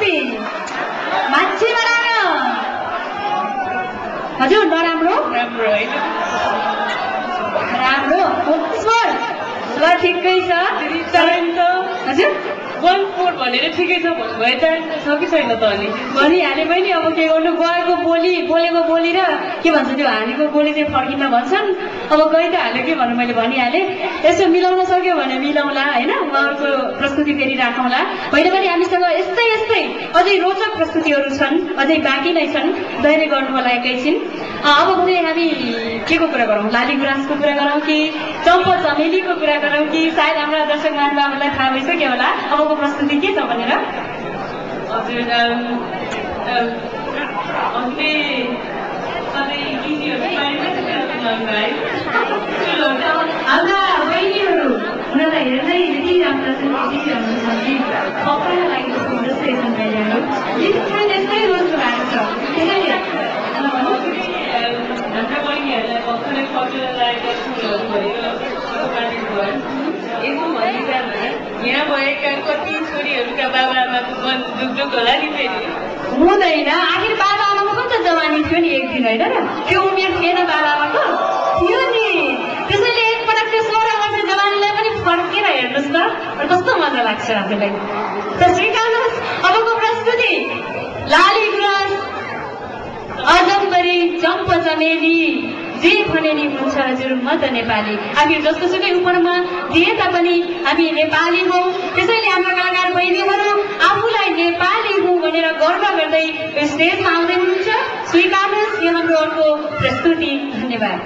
प्रस्तुति मान्छे नराम्रो हजुर नराम्रो राम्रो होइन राम्रो स्वर स्वर ठिकै छ टाइम त हजुर 1-4 भनेर ठिकै छ भन्नुभयो टाइम त छ कि छैन त अनि भनिहाले मैले अब के गर्नु गएको बोलेको बोली र के भन्छ त्यो हालेको बोली चाहिँ फर्किन भन्छन् अब गइ त हाल्यो के भन्नु मैले भनिहालेँ यसो मिलाउन सक्यो भने मिलाउला होइन उहाँहरूको प्रस्तुति फेरि राखौँला होइन पनि हामीसँग यस्तै यस्तै अझै रोचक प्रस्तुतिहरू छन् अझै बाँकी नै छन् धैर्य गर्नुको लागि एकैछिन अब चाहिँ हामी के को कुरा गरौँ लाली गुराँसको कुरा गरौँ कि चम्पा चमेलीको कुरा गरौँ कि सायद हाम्रा दर्शक महानुभावहरूलाई थाहा भइसक्यो होला अबको प्रस्तुति के छ भनेर हजुर हाम्रा बहिनीहरू उनीहरूलाई हेर्दै यति राम्रो छन् यति राम्रो छन् कि सबैलाई लागि जस्तै छन् बहिनीहरू यति यस्तै रोजको भएको छ त्यसैले हाम्रा बहिनीहरूलाई भर्खरै पढेर लागेका स्कुलहरू भनेको यसो भनिरहनु यहाँ भएका कति छोरीहरूका बाबा आमाको मन दुःख होला नि फेरि हुँदैन आखिर बाबा आमाको पनि त जवानी थियो नि एक दिन होइन र त्यो उमेर थिएन बाबा आमाको थियो नि त्यसैले एकपटक त्यो 16 वर्ष जवानीलाई पनि फर्केर हेर्नुहोस् त कस्तो मजा लाग्छ आफूलाई त स्वीकार्नुहोस् अबको प्रस्तुति लाली गुराँस अजम्बरी चम्पा चमेली जे भने नि हुन्छ हजुर म त नेपाली आखिर जस्तो सुकै उपनमा दिए तापनि हामी नेपाली हौ त्यसैले हाम्रा कलाकार बहिनीहरू आफूलाई नेपाली हुँ भनेर गर्व गर्दै स्टेजमा आउँदै हुनुहुन्छ स्वीकार्नुहोस् यो हाम्रो अर्को प्रस्तुति धन्यवाद